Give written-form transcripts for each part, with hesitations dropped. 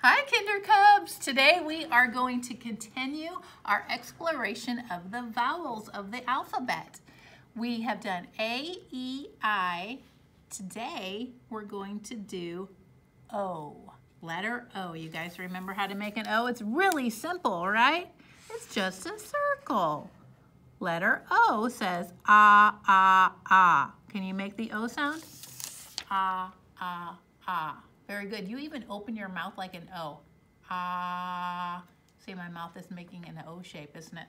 Hi, Kinder Cubs! Today we are going to continue our exploration of the vowels of the alphabet. We have done A, E, I. Today we're going to do O. Letter O. You guys remember how to make an O? It's really simple, right? It's just a circle. Letter O says ah, ah, ah. Can you make the O sound? Ah, ah, ah. Very good. You even open your mouth like an O. Ah. See, my mouth is making an O shape, isn't it?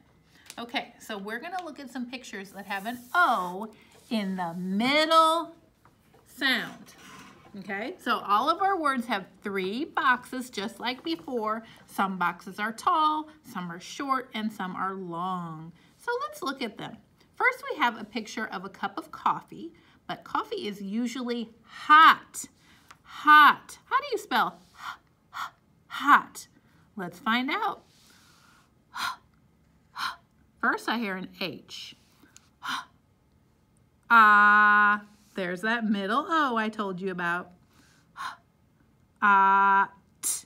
Okay, so we're going to look at some pictures that have an O in the middle sound. Okay, so all of our words have 3 boxes just like before. Some boxes are tall, some are short, and some are long. So let's look at them. First, we have a picture of a cup of coffee, but coffee is usually hot. Hot. How do you spell hot? Let's find out. First, I hear an H. Ah, there's that middle O I told you about. Ah, t.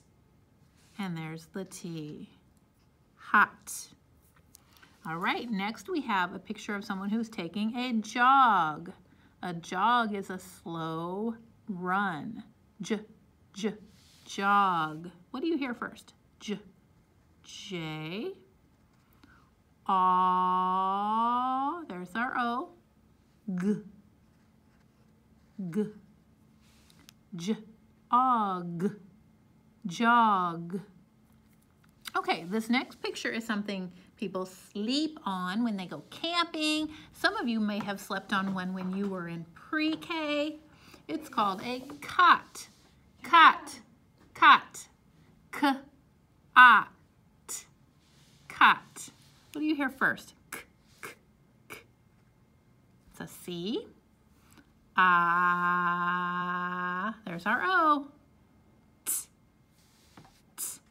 And there's the T. Hot. All right, next we have a picture of someone who's taking a jog. A jog is a slow run. Jog. What do you hear first? J. Aw. There's our O. Jog. Jog. Okay, this next picture is something people sleep on when they go camping. Some of you may have slept on one when you were in pre-K. It's called a cot. Cot. Cot. K-ot. Cot. What do you hear first? It's a C. Ah. There's our O. T.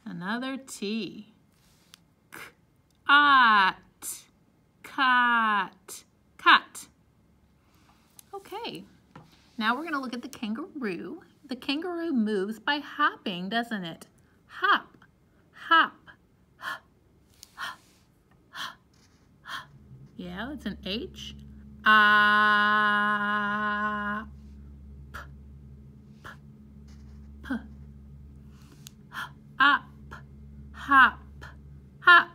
Another T. Ot. Cot. Cot. Okay. Now we're going to look at the kangaroo. The kangaroo moves by hopping, doesn't it? Hop. Hop. Yeah, it's an H. Ah. P. Up. Hop. Hop.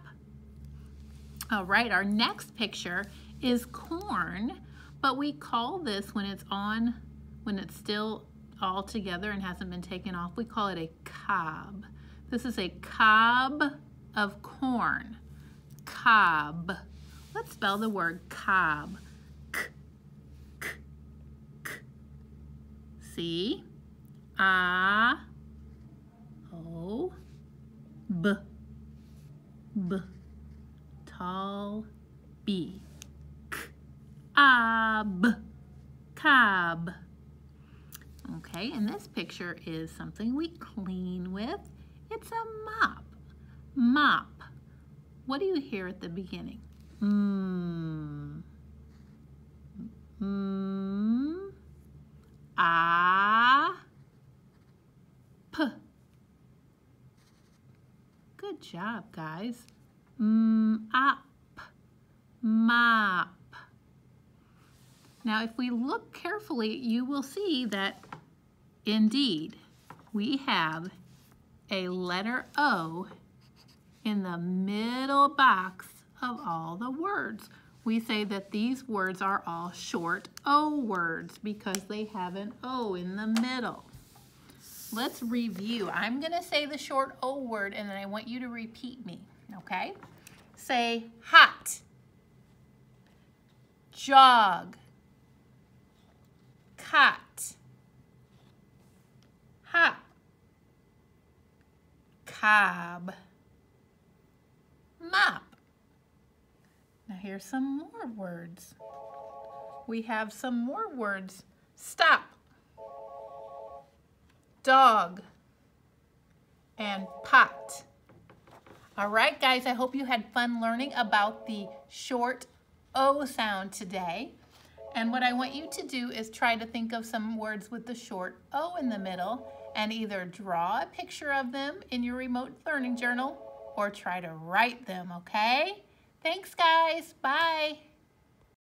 All right, our next picture is corn, but we call this when it's still all together and hasn't been taken off, we call it a cob. This is a cob of corn. Cob. Let's spell the word cob. C A O B B tall B. Cob. Cob. Okay, and this picture is something we clean with. It's a mop. Mop. What do you hear at the beginning? Ah. P. Good job, guys. Up. Mop. Now, if we look carefully, you will see that indeed we have a letter O in the middle box of all the words. We say that these words are all short O words because they have an O in the middle. Let's review. I'm going to say the short O word and then I want you to repeat me, okay? Say hot, jog, cot, hop, cob, mop. Now here's some more words. We have some more words. Stop, dog, and pot. All right, guys, I hope you had fun learning about the short O sound today. And what I want you to do is try to think of some words with the short O in the middle and either draw a picture of them in your remote learning journal or try to write them, okay? Thanks, guys. Bye.